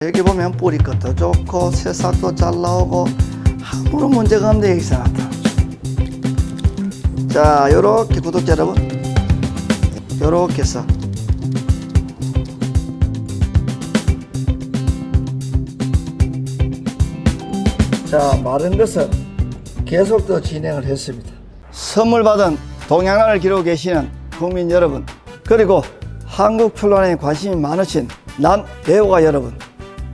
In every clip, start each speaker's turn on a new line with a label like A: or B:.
A: 여기 보면 뿌리 것도 좋고 새싹도 잘 나오고 아무런 문제가 없는데 여기서 나타나죠. 자, 요렇게 구독자 여러분, 요렇게 해서 자, 마른 것은 계속 더 진행을 했습니다. 선물 받은 동양화를 기르고 계시는 국민 여러분, 그리고 한국 출란에 관심이 많으신 난 애호가 여러분,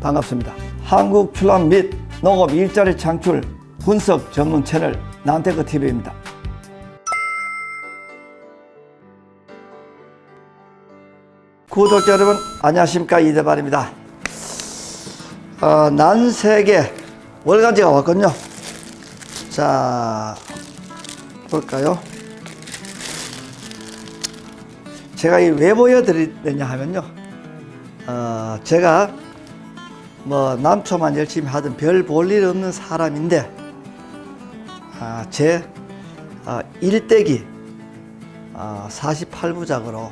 A: 반갑습니다. 한국 출란 및 농업 일자리 창출 분석 전문 채널 난테크TV입니다. 구독자 여러분, 안녕하십니까. 이대발입니다. 난세계 월간지가 왔거든요. 자, 볼까요? 제가 왜 보여드리느냐 하면요, 제가 뭐 남초만 열심히 하던 별 볼 일 없는 사람인데, 제 일대기 48부작으로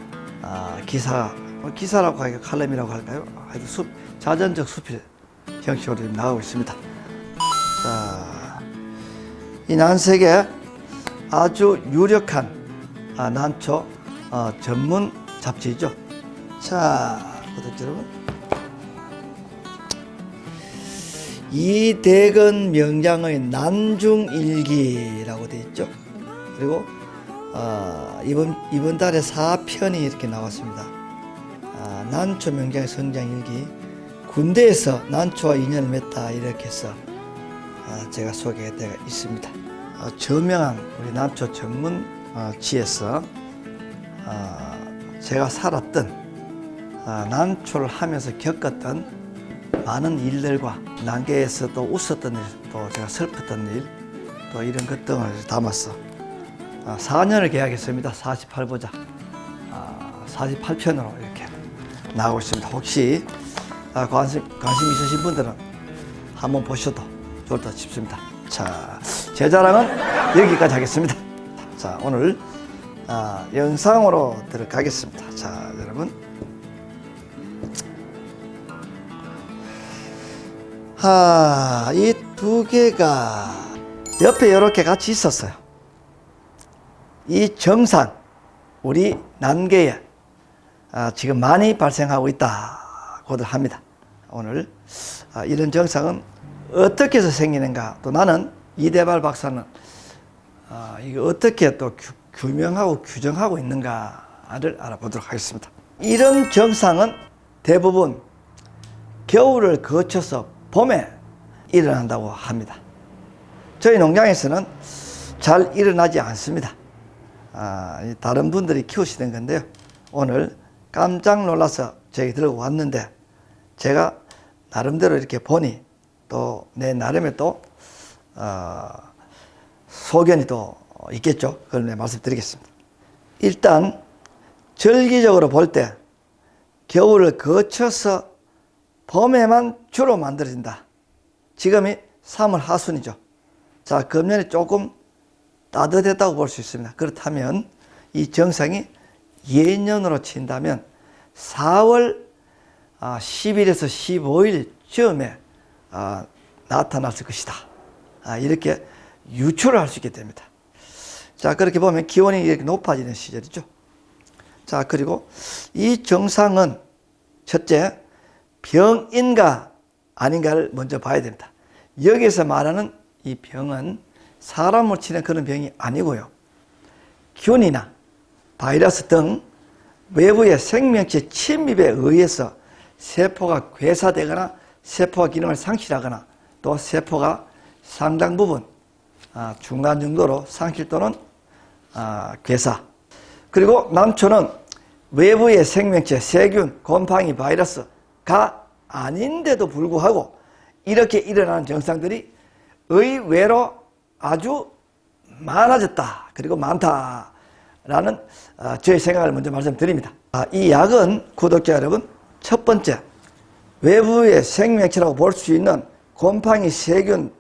A: 기사라고 할까요? 칼럼이라고 할까요? 하여튼 자전적 수필 형식으로 나가고 있습니다. 자, 이 난세계 아주 유력한 난초 전문 잡지죠. 자, 구독자 여러분, 이대건 명장의 난중일기라고 되어 있죠. 그리고 이번 달에 4편이 이렇게 나왔습니다. 난초 명장의 성장일기, 군대에서 난초와 인연을 맺다, 이렇게 해서 제가 소개되어 있습니다. 저명한 우리 난초 전문지에서 제가 살았던, 난초를 하면서 겪었던 많은 일들과 난개에서 또 웃었던 일, 또 제가 슬펐던 일, 또 이런 것 등을 담아서 4년을 계약했습니다. 48부작 48편으로 이렇게 나오고 있습니다. 혹시 관심 있으신 분들은 한번 보셔도 좋을 듯 싶습니다. 자, 제 자랑은 여기까지 하겠습니다. 자, 오늘 영상으로 들어가겠습니다. 자, 여러분, 이 두 개가 옆에 이렇게 같이 있었어요. 이 정상, 우리 난개에 지금 많이 발생하고 있다고들 합니다. 오늘 이런 정상은 어떻게 해서 생기는가, 또 나는 이대발 박사는 이거 어떻게 또 규명하고 규정하고 있는가를 알아보도록 하겠습니다. 이런 정상은 대부분 겨울을 거쳐서 봄에 일어난다고 합니다. 저희 농장에서는 잘 일어나지 않습니다. 다른 분들이 키우시는 건데요, 오늘 깜짝 놀라서 저희 들고 왔는데, 제가 나름대로 이렇게 보니 또 내 나름의 또 소견이 또 있겠죠. 그걸 내 말씀드리겠습니다. 일단 절기적으로 볼 때 겨울을 거쳐서 봄에만 주로 만들어진다. 지금이 3월 하순이죠. 자, 금년에 조금 따뜻했다고 볼 수 있습니다. 그렇다면 이 정상이 예년으로 친다면 4월 10일에서 15일쯤에 나타났을 것이다. 이렇게 유추를 할 수 있게 됩니다. 자, 그렇게 보면 기온이 이렇게 높아지는 시절이죠. 자, 그리고 이 정상은 첫째, 병인가 아닌가를 먼저 봐야 됩니다. 여기서 말하는 이 병은 사람을 치는 그런 병이 아니고요, 균이나 바이러스 등 외부의 생명체 침입에 의해서 세포가 괴사되거나 세포가 기능을 상실하거나, 또 세포가 상당 부분 중간 정도로 상실 또는 괴사. 그리고 난초는 외부의 생명체, 세균, 곰팡이, 바이러스가 아닌데도 불구하고 이렇게 일어나는 증상들이 의외로 아주 많아졌다, 그리고 많다라는 저의 생각을 먼저 말씀드립니다. 이 약은 구독자 여러분, 첫 번째, 외부의 생명체라고 볼 수 있는 곰팡이, 세균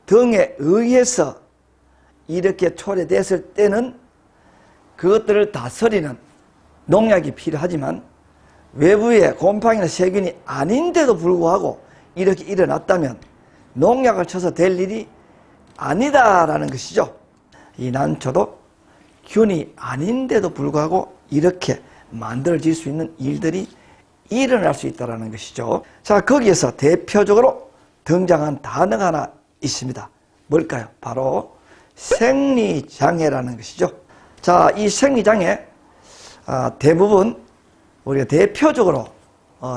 A: 등에 의해서 이렇게 초래됐을 때는 그것들을 다스리는 농약이 필요하지만, 외부에 곰팡이나 세균이 아닌데도 불구하고 이렇게 일어났다면 농약을 쳐서 될 일이 아니다라는 것이죠. 이 난초도 균이 아닌데도 불구하고 이렇게 만들어질 수 있는 일들이 일어날 수 있다는 것이죠. 자, 거기에서 대표적으로 등장한 단어가 하나 있습니다. 뭘까요? 바로 생리장애라는 것이죠. 자, 이 생리장애 대부분 우리가 대표적으로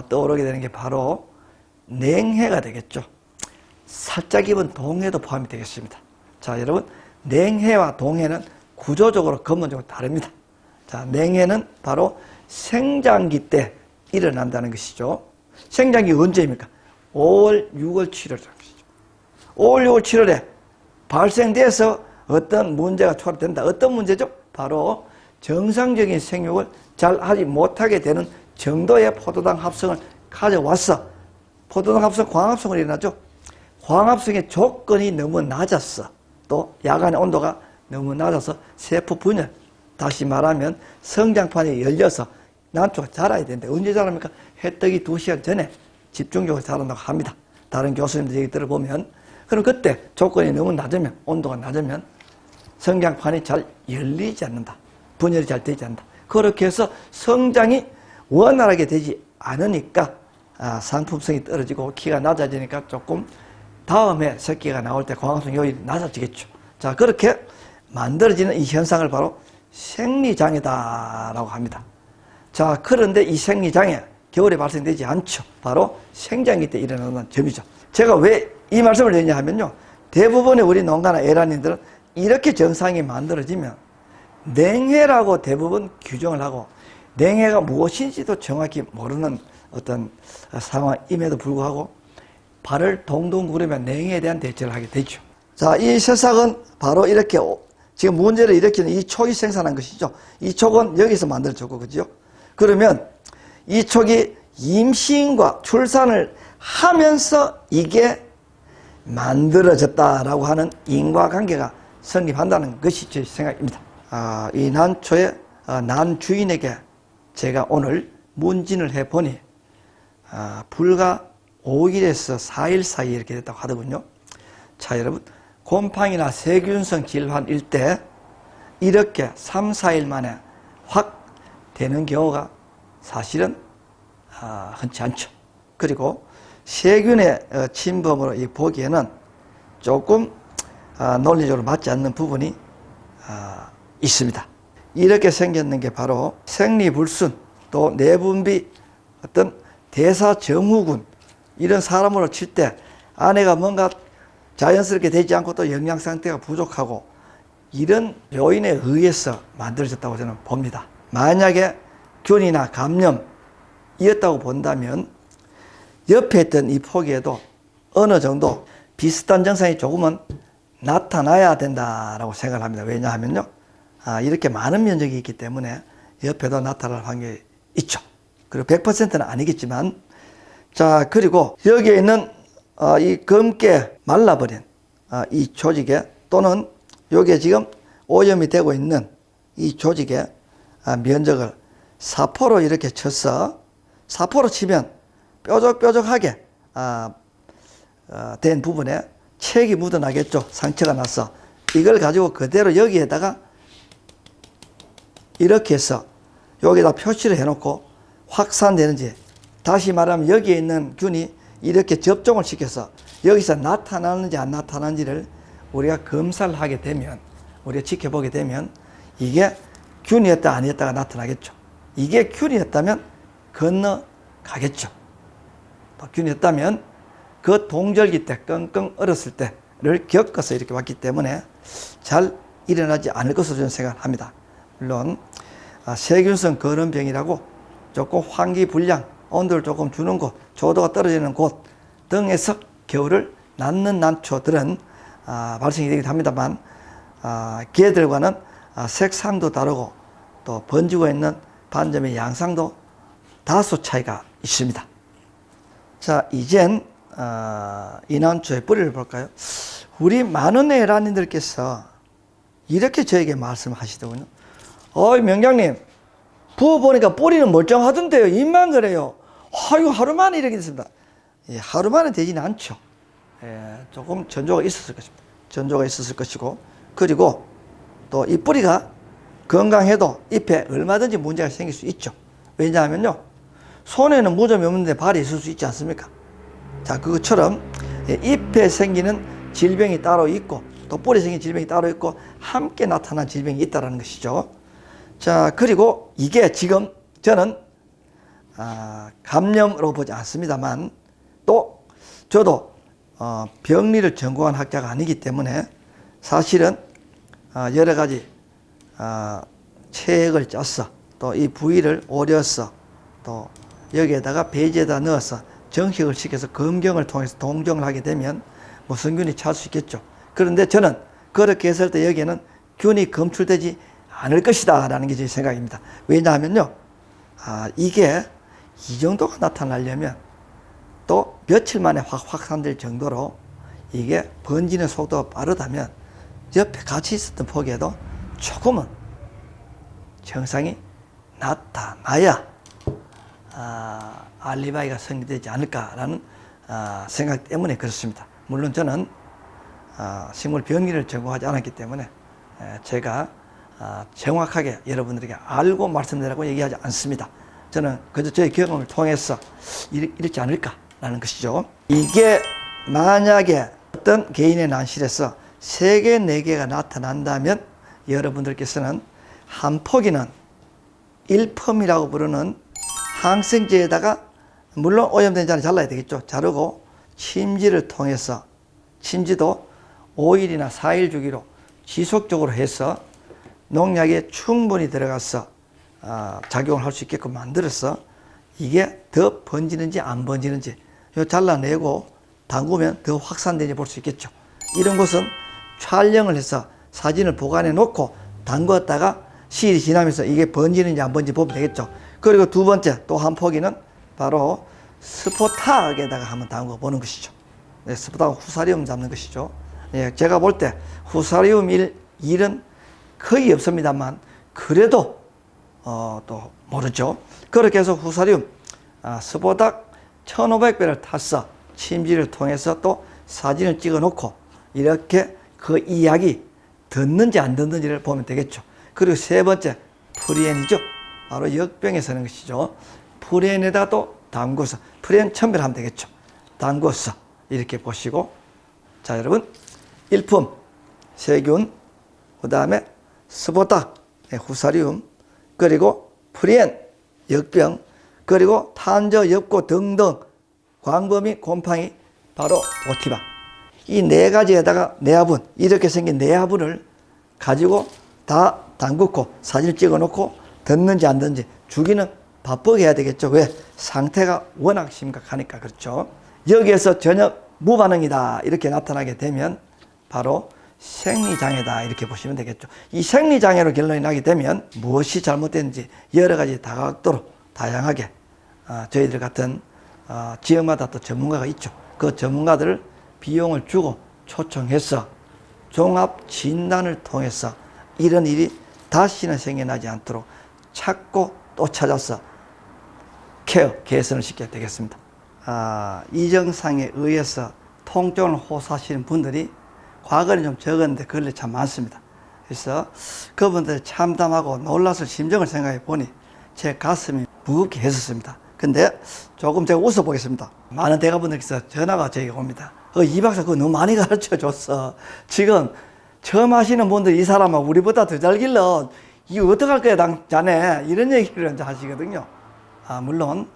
A: 떠오르게 되는 게 바로 냉해가 되겠죠. 살짝 입은 동해도 포함이 되겠습니다. 자, 여러분, 냉해와 동해는 구조적으로 근본적으로 다릅니다. 자, 냉해는 바로 생장기 때 일어난다는 것이죠. 생장기 언제입니까? 5월, 6월, 7월이라는 것이죠. 5월, 6월, 7월에 발생돼서 어떤 문제가 초래된다. 어떤 문제죠? 바로 정상적인 생육을 잘 하지 못하게 되는 정도의 포도당 합성을 가져왔어. 포도당 합성, 광합성을 일어나죠. 광합성의 조건이 너무 낮았어. 또 야간의 온도가 너무 낮아서 세포 분열, 다시 말하면 성장판이 열려서 난초가 자라야 되는데 언제 자랍니까? 해뜨기 2시간 전에 집중적으로 자란다고 합니다. 다른 교수님들 얘기 들어보면. 그럼 그때 조건이 너무 낮으면, 온도가 낮으면 성장판이 잘 열리지 않는다. 분열이 잘 되지 않는다. 그렇게 해서 성장이 원활하게 되지 않으니까 상품성이 떨어지고 키가 낮아지니까 조금 다음에 새끼가 나올 때 광합성 요율이 낮아지겠죠. 자, 그렇게 만들어지는 이 현상을 바로 생리장애다라고 합니다. 자, 그런데 이 생리장애 겨울에 발생되지 않죠. 바로 생장기 때 일어나는 점이죠. 제가 왜 이 말씀을 드리냐 하면요, 대부분의 우리 농가나 애란인들은 이렇게 정상이 만들어지면 냉해라고 대부분 규정을 하고 냉해가 무엇인지도 정확히 모르는 어떤 상황임에도 불구하고 발을 동동 구르며 냉해에 대한 대처를 하게 되죠. 자, 이 새싹은 바로 이렇게 지금 문제를 일으키는 이 촉이 생산한 것이죠. 이 촉은 여기서 만들어졌고, 그죠? 그러면 이 촉이 임신과 출산을 하면서 이게 만들어졌다라고 하는 인과관계가 성립한다는 것이 제 생각입니다. 이 난초의 난 주인에게 제가 오늘 문진을 해보니 불과 5일에서 4일 사이 이렇게 됐다고 하더군요. 자, 여러분, 곰팡이나 세균성 질환일 때 이렇게 3, 4일 만에 확 되는 경우가 사실은 흔치 않죠. 그리고 세균의 침범으로 보기에는 조금 논리적으로 맞지 않는 부분이 있습니다. 이렇게 생겼는 게 바로 생리불순, 또 내분비, 어떤 대사증후군, 이런 사람으로 칠 때 아내가 뭔가 자연스럽게 되지 않고 또 영양 상태가 부족하고 이런 요인에 의해서 만들어졌다고 저는 봅니다. 만약에 균이나 감염이었다고 본다면 옆에 있던 이 포기에도 어느 정도 비슷한 증상이 조금은 나타나야 된다라고 생각을 합니다. 왜냐하면요, 이렇게 많은 면적이 있기 때문에 옆에도 나타날 확률이 있죠. 그리고 100%는 아니겠지만, 자, 그리고 여기에 있는 이 검게 말라버린 이 조직에, 또는 여기에 지금 오염이 되고 있는 이 조직에 면적을 사포로 이렇게 쳐서, 사포로 치면 뾰족뾰족하게 된 부분에 책이 묻어나겠죠. 상처가 나서. 이걸 가지고 그대로 여기에다가 이렇게 해서 여기다 표시를 해놓고 확산되는지, 다시 말하면 여기에 있는 균이 이렇게 접종을 시켜서 여기서 나타나는지 안 나타나는지를 우리가 검사를 하게 되면, 우리가 지켜보게 되면 이게 균이었다 아니었다가 나타나겠죠. 이게 균이었다면 건너가겠죠. 균이었다면 그 동절기 때 끙끙 얼었을 때를 겪어서 이렇게 왔기 때문에 잘 일어나지 않을 것으로 저는 생각합니다. 물론 세균성 거름병이라고 조금 환기불량, 온도를 조금 주는 곳, 조도가 떨어지는 곳 등에서 겨울을 낳는 난초들은 발생이 되기도 합니다만, 개들과는 색상도 다르고 또 번지고 있는 반점의 양상도 다소 차이가 있습니다. 자, 이젠 이 난초의 뿌리를 볼까요? 우리 많은 애란인들께서 이렇게 저에게 말씀하시더군요. 명장님, 부어보니까 뿌리는 멀쩡하던데요. 입만 그래요. 아유, 하루 만에 이렇게 됐습니다. 예, 하루 만에 되지는 않죠. 예, 조금 전조가 있었을 것입니다. 전조가 있었을 것이고, 그리고 또 이 뿌리가 건강해도 잎에 얼마든지 문제가 생길 수 있죠. 왜냐하면요, 손에는 무좀이 없는데 발이 있을 수 있지 않습니까? 자, 그것처럼 잎에 생기는 질병이 따로 있고 또 뿌리에 생기는 질병이 따로 있고 함께 나타난 질병이 있다는 것이죠. 자, 그리고 이게 지금 저는 감염으로 보지 않습니다만, 또 저도 병리를 전공한 학자가 아니기 때문에 사실은 여러 가지 체액을 짜서 또 이 부위를 오려서 또 여기에다가 배지에다 넣어서 정식을 시켜서 검경을 통해서 동정을 하게 되면 무슨 균이 찰 수 있겠죠. 그런데 저는 그렇게 했을 때 여기에는 균이 검출되지 않을 것이다 라는 게 제 생각입니다. 왜냐하면요, 이게 이 정도가 나타나려면 또 며칠 만에 확산될 정도로 이게 번지는 속도가 빠르다면 옆에 같이 있었던 포기에도 조금은 증상이 나타나야 알리바이가 성립되지 않을까라는 생각 때문에 그렇습니다. 물론 저는 식물 병리를 전공하지 않았기 때문에 제가 정확하게 여러분들에게 알고 말씀드리라고 얘기하지 않습니다. 저는 그저 저의 경험을 통해서 이렇지 않을까라는 것이죠. 이게 만약에 어떤 개인의 난실에서 3개, 4개가 나타난다면 여러분들께서는 한 포기는 1펌이라고 부르는 항생제에다가, 물론 오염된 잔을 잘라야 되겠죠. 자르고 침지를 통해서, 침지도 5일이나 4일 주기로 지속적으로 해서 농약에 충분히 들어가서 작용을 할 수 있게끔 만들어서 이게 더 번지는지 안 번지는지 잘라내고 담그면 더 확산되는지 볼 수 있겠죠. 이런 것은 촬영을 해서 사진을 보관해 놓고 담궜다가 시일이 지나면서 이게 번지는지 안 번지는지 보면 되겠죠. 그리고 두 번째 또 한 포기는 바로 스포탁에다가 한번 담궈 보는 것이죠. 네, 스포탁은 후사리움 잡는 것이죠. 네, 제가 볼 때 후사리움 일은 거의 없습니다만 그래도 또 모르죠. 그렇게 해서 후사리움 스포탁 1500배를 타서 침지를 통해서 또 사진을 찍어 놓고 이렇게 그 이야기 듣는지 안 듣는지를 보면 되겠죠. 그리고 세 번째 프리엔이죠. 바로 역병에 서는 것이죠. 프리엔에다 또 담궈서 프리엔 첨별하면 되겠죠. 담궈서 이렇게 보시고, 자 여러분, 일품 세균, 그 다음에 스포탁 후사리움, 그리고 프리엔 역병, 그리고 탄저 엽고 등등 광범위 곰팡이 바로 오티바, 이 4가지에다가 내화분, 이렇게 생긴 내화분을 가지고 다 담그고 사진을 찍어 놓고 듣는지 안 듣는지 주기는 바쁘게 해야 되겠죠. 왜? 상태가 워낙 심각하니까. 그렇죠. 여기에서 전혀 무반응이다 이렇게 나타나게 되면 바로 생리장애다 이렇게 보시면 되겠죠. 이 생리장애로 결론이 나게 되면 무엇이 잘못됐는지 여러 가지 다각도로 다양하게 저희들 같은 지역마다 또 전문가가 있죠. 그 전문가들을 비용을 주고 초청해서 종합 진단을 통해서 이런 일이 다시는 생겨나지 않도록 찾고 또 찾아서 케어, 개선을 시켜야 되겠습니다. 이 증상에 의해서 통증을 호소하시는 분들이 과거는 좀 적었는데 그런데 참 많습니다. 그래서 그분들 참담하고 놀랐을 심정을 생각해 보니 제 가슴이 무겁게 했었습니다. 근데 조금 제가 웃어 보겠습니다. 많은 대가분들께서 전화가 저에게 옵니다. 이 박사 그거 너무 많이 가르쳐 줬어. 지금 처음 하시는 분들 이 사람은 우리보다 더 잘 길러. 이거 어떡할 거야, 자네. 이런 얘기를 이제 하시거든요. 물론,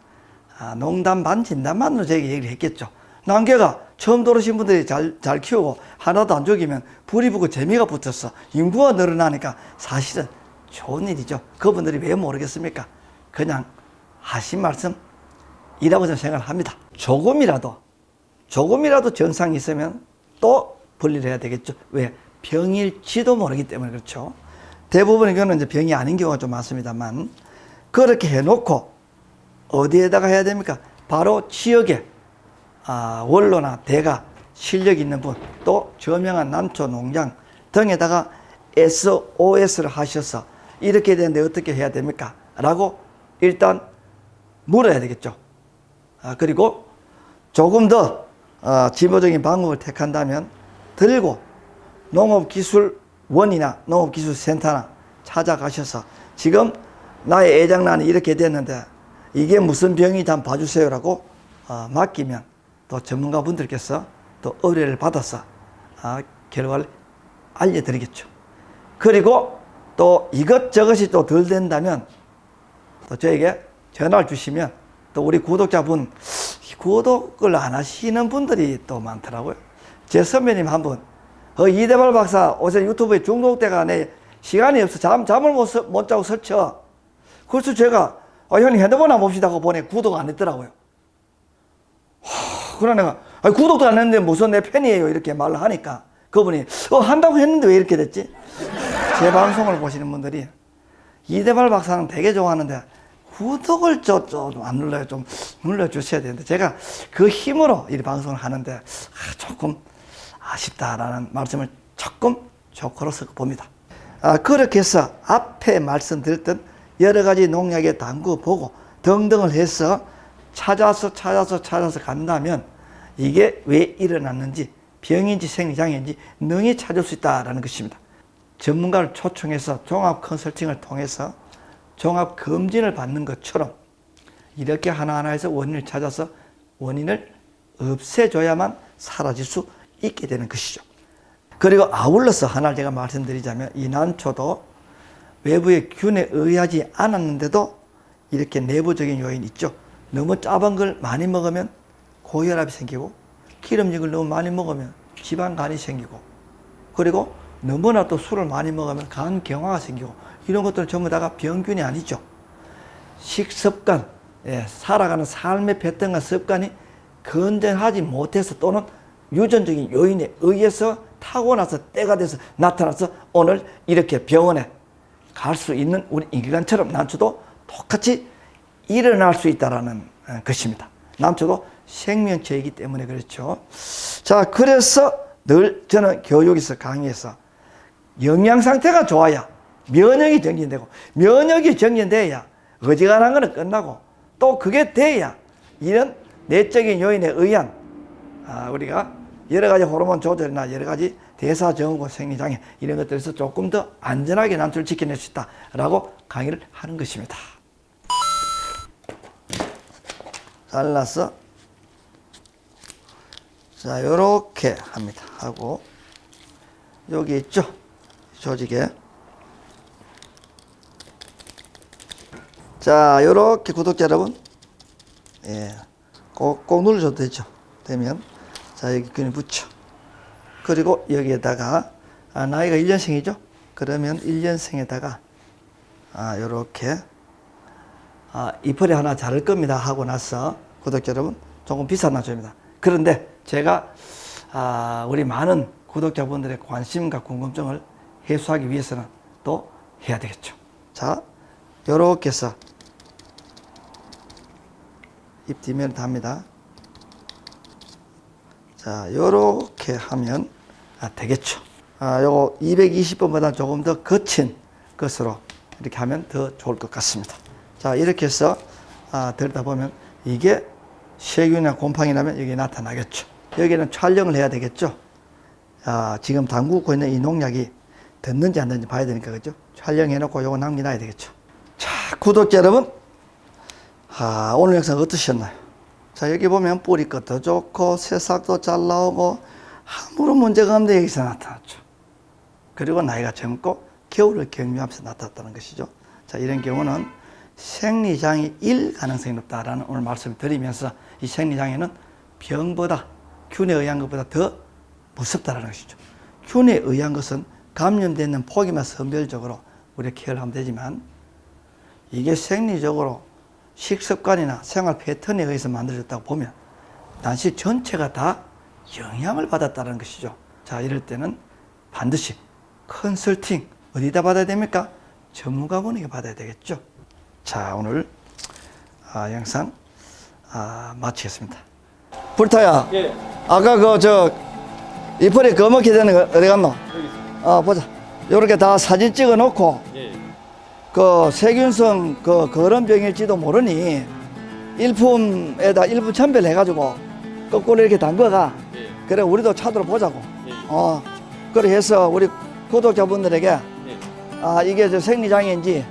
A: 농담 반 진담반으로 저에게 얘기를 했겠죠. 난개가 처음 들어오신 분들이 잘 키우고 하나도 안 죽이면 불이 붙고 재미가 붙었어. 인구가 늘어나니까 사실은 좋은 일이죠. 그분들이 왜 모르겠습니까? 그냥 하신 말씀이라고 저는 생각을 합니다. 조금이라도 증상이 있으면 또 분리를 해야 되겠죠. 왜? 병일지도 모르기 때문에 그렇죠. 대부분의 경우는 이제 병이 아닌 경우가 좀 많습니다만, 그렇게 해놓고 어디에다가 해야 됩니까? 바로 지역에 원로나 대가 실력 있는 분, 또 저명한 난초 농장 등에다가 SOS를 하셔서 이렇게 되는데 어떻게 해야 됩니까? 라고 일단 물어야 되겠죠. 그리고 조금 더 진보적인 방법을 택한다면 들고 농업기술원이나 농업기술센터나 찾아가셔서 지금 나의 애장난이 이렇게 됐는데 이게 무슨 병인지 한번 봐주세요라고 맡기면 또 전문가분들께서 또 의뢰를 받아서 결과를 알려드리겠죠. 그리고 또 이것저것이 또 덜 된다면 또 저에게 전화를 주시면 또 우리 구독자분 구독을 안 하시는 분들이 또 많더라고요. 제 선배님 한 분, 이대발 박사 어제 유튜브에 중독돼가 내 시간이 없어 잠을 못 자고 설쳐. 그래서 제가 형님 핸드폰 한번 봅시다 하고 보니 구독 안 했더라고요. 그러나 내가 구독도 안 했는데 무슨 내 팬이에요 이렇게 말을 하니까 그분이 한다고 했는데 왜 이렇게 됐지? 제 방송을 보시는 분들이 이대발 박사는 되게 좋아하는데 구독을 좀 안 눌러요. 좀 눌러주셔야 되는데 제가 그 힘으로 이 방송을 하는데 조금 아쉽다라는 말씀을 조금 조커로서 봅니다. 그렇게 해서 앞에 말씀드렸던 여러 가지 농약의 당구 보고 등등을 해서 찾아서 간다면 이게 왜 일어났는지 병인지 생리장애인지 능히 찾을 수 있다는 것입니다. 전문가를 초청해서 종합 컨설팅을 통해서 종합 검진을 받는 것처럼 이렇게 하나하나에서 원인을 찾아서 원인을 없애줘야만 사라질 수 있게 되는 것이죠. 그리고 아울러서 하나를 제가 말씀드리자면 이 난초도 외부의 균에 의하지 않았는데도 이렇게 내부적인 요인이 있죠. 너무 짜은 걸 많이 먹으면 고혈압이 생기고 기름진 걸 너무 많이 먹으면 지방간이 생기고 그리고 너무나 또 술을 많이 먹으면 간경화가 생기고 이런 것들은 전부 다가 병균이 아니죠. 식습관, 살아가는 삶의 패턴과 습관이 건전하지 못해서 또는 유전적인 요인에 의해서 타고나서 때가 돼서 나타나서 오늘 이렇게 병원에 갈 수 있는 우리 인간처럼 난초도 똑같이 일어날 수 있다는 것입니다. 난초도 생명체이기 때문에 그렇죠. 자, 그래서 늘 저는 교육에서 강의해서 영양 상태가 좋아야 면역이 정진되고 면역이 정진돼야 어지간한 거는 끝나고 또 그게 돼야 이런 내적인 요인에 의한 우리가 여러 가지 호르몬 조절이나 여러 가지 대사증후군 생리장애 이런 것들에서 조금 더 안전하게 난초를 지켜낼 수 있다라고 강의를 하는 것입니다. 잘라서 자 요렇게 합니다. 하고 여기 있죠 조직에 자 요렇게 구독자 여러분 꼭꼭 눌러줘도 되죠. 되면 자 여기 균이 붙여 그리고 여기에다가 나이가 1년생이죠. 그러면 1년생에다가 요렇게 이파리 하나 자를 겁니다 하고 나서 구독자 여러분 조금 비싼 난초입니다. 그런데 제가 우리 많은 구독자분들의 관심과 궁금증을 해소하기 위해서는 또 해야 되겠죠. 자 요렇게 해서 잎 뒷면을 답니다. 자 요렇게 하면 되겠죠. 요거 220번보다 조금 더 거친 것으로 이렇게 하면 더 좋을 것 같습니다. 자 이렇게 해서 들여다보면 이게 세균이나 곰팡이라면 여기 나타나겠죠. 여기는 촬영을 해야 되겠죠. 지금 담그고 있는 이 농약이 됐는지 안 됐는지 봐야 되니까 그죠. 촬영해 놓고 요거 남겨놔야 되겠죠. 자 구독자 여러분 오늘 영상 어떠셨나요? 자 여기 보면 뿌리 끝도 좋고 새싹도 잘 나오고 아무런 문제가 없는데 여기서 나타났죠. 그리고 나이가 젊고 겨울을 경유하면서 나타났다는 것이죠. 자 이런 경우는 생리장애일 가능성이 높다라는 오늘 말씀을 드리면서 이 생리장애는 병보다 균에 의한 것보다 더 무섭다는 것이죠. 균에 의한 것은 감염되는 포기만 선별적으로 우리가 케어를 하면 되지만 이게 생리적으로 식습관이나 생활 패턴에 의해서 만들어졌다고 보면 난시 전체가 다 영향을 받았다는 것이죠. 자 이럴 때는 반드시 컨설팅 어디다 받아야 됩니까? 전문가분에게 받아야 되겠죠. 자 오늘 영상 마치겠습니다. 불타야
B: 예.
A: 아까 이파리 거먹게 되는 거 어디 갔노?
B: 여기 있습니다.
A: 보자. 요렇게 다 사진 찍어 놓고
B: 예.
A: 그 세균성 그런 병일지도 모르니 일품에다 일품 첨배를 해가지고 거꾸로 이렇게 담궈가.
B: 예.
A: 그래 우리도 차도로 보자고.
B: 예.
A: 그래 해서 우리 구독자분들에게
B: 예.
A: 이게 저 생리장애인지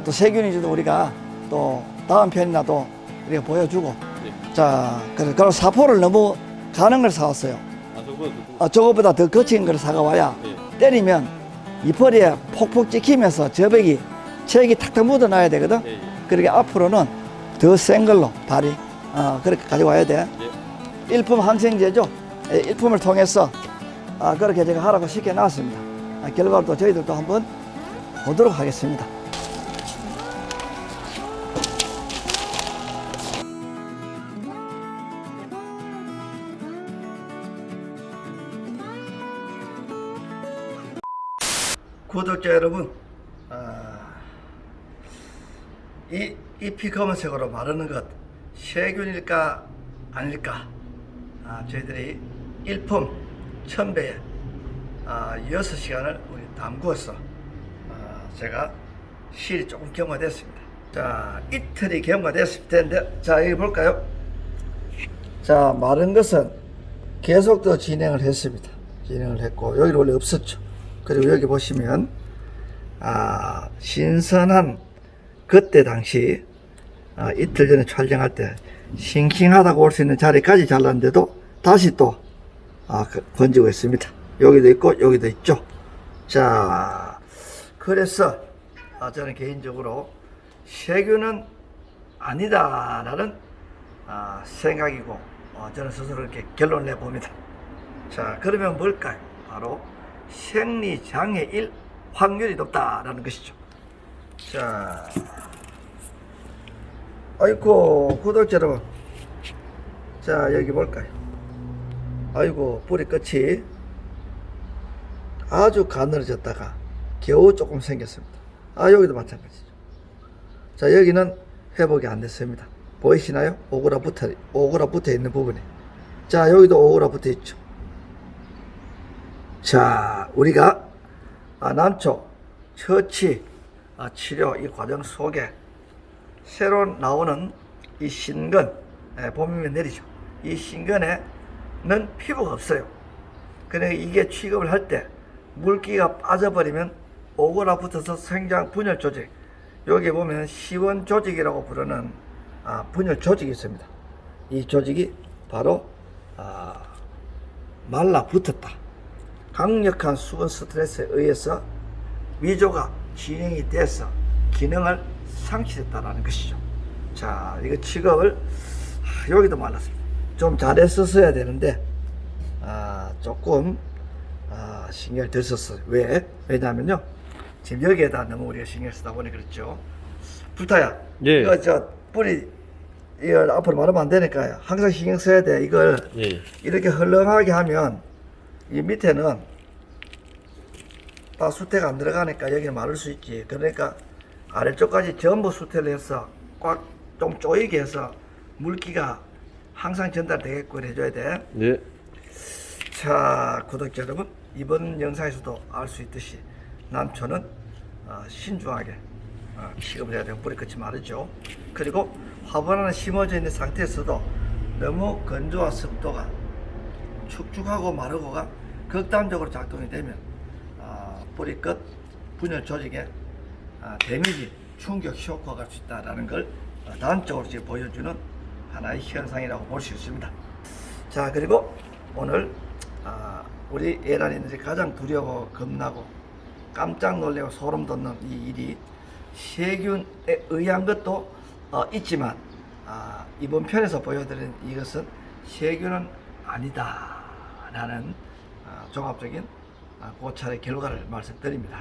A: 또 세균인지도 우리가 또 다음 편이나 또 우리가 보여주고.
B: 예.
A: 자, 그럼 사포를 너무 가는 걸 사왔어요.
B: 저거
A: 저거보다 더 거친 걸 사가와야
B: 예.
A: 때리면 이파리에 폭폭 찍히면서 저백이 체액이 탁탁 묻어나야 되거든.
B: 예. 예.
A: 그러니까 앞으로는 더 센 걸로 발이 그렇게 가져와야 돼.
B: 예.
A: 일품 항생제죠. 일품을 통해서 그렇게 제가 하라고 시켜놨습니다. 결과를 또 저희들도 한번 보도록 하겠습니다. 구독자 여러분, 이 피 검은색으로 마르는 것 세균일까 아닐까? 저희들이 일품 첨배에 6시간을 우리 담그어서 제가 실이 조금 경과됐습니다. 자, 이틀이 경과됐을 텐데, 자, 여기 볼까요? 자, 마른 것은 계속 더 진행을 했습니다. 진행을 했고, 여기 원래 없었죠. 그리고 여기 보시면 신선한 그때 당시 이틀 전에 촬영할 때 싱싱하다고 볼 수 있는 자리까지 잘랐는데도 다시 또 번지고 있습니다. 여기도 있고 여기도 있죠. 자, 그래서 저는 개인적으로 세균은 아니다라는 생각이고 저는 스스로 이렇게 결론을 내봅니다. 자, 그러면 뭘까요? 바로 생리장애일 확률이 높다라는 것이죠. 자, 아이고 구독자 여러분, 자 여기 볼까요? 아이고 뿌리 끝이 아주 가늘어졌다가 겨우 조금 생겼습니다. 여기도 마찬가지죠. 자, 여기는 회복이 안 됐습니다. 보이시나요? 오그라 붙어 있는 부분에. 자, 여기도 오그라 붙어 있죠. 자, 우리가 난초 처치 치료 이 과정 속에 새로 나오는 이 신근, 봄이면 내리죠. 이 신근에는 피부가 없어요. 그러니까 이게 취급을 할 때 물기가 빠져버리면 오그라 붙어서 생장 분열 조직, 여기 보면 시원 조직이라고 부르는 분열 조직이 있습니다. 이 조직이 바로 말라 붙었다. 강력한 수분 스트레스에 의해서 위조가 진행이 돼서 기능을 상실했다라는 것이죠. 자, 이거 취급을 여기도 말랐습니다. 좀 잘했었어야 되는데 조금 신경을 덜 썼어요. 왜냐하면요, 지금 여기에다 너무 우리가 신경 쓰다 보니 그렇죠. 불타야,
B: 예.
A: 이거 저 뿌리 이거 앞으로 마르면 안 되니까요. 항상 신경 써야 돼. 이걸
B: 예.
A: 이렇게 헐렁하게 하면 이 밑에는 다 수태가 안 들어가니까 여기는 마를 수 있지. 그러니까 아래쪽까지 전부 수태를 해서 꽉 좀 조이게 해서 물기가 항상 전달되게끔 해줘야 돼.
B: 네.
A: 자, 구독자 여러분, 이번 영상에서도 알 수 있듯이 난초는 신중하게 취급을 해야 되고 뿌리 끝이 마르죠. 그리고 화분 하나 심어져 있는 상태에서도 너무 건조와 습도가 축축하고 마르고가 극단적으로 작동이 되면 뿌리 끝 분열 조직에 데미지, 충격, 쇼크가 갈 수 있다는 걸 단적으로 지금 보여주는 하나의 현상이라고 볼 수 있습니다. 자, 그리고 오늘 우리 애란이들이 가장 두려워 겁나고 깜짝 놀래고 소름 돋는 이 일이 세균에 의한 것도 있지만 이번 편에서 보여드린 이것은 세균은 아니다 라는 종합적인 고찰의 결과를 말씀드립니다.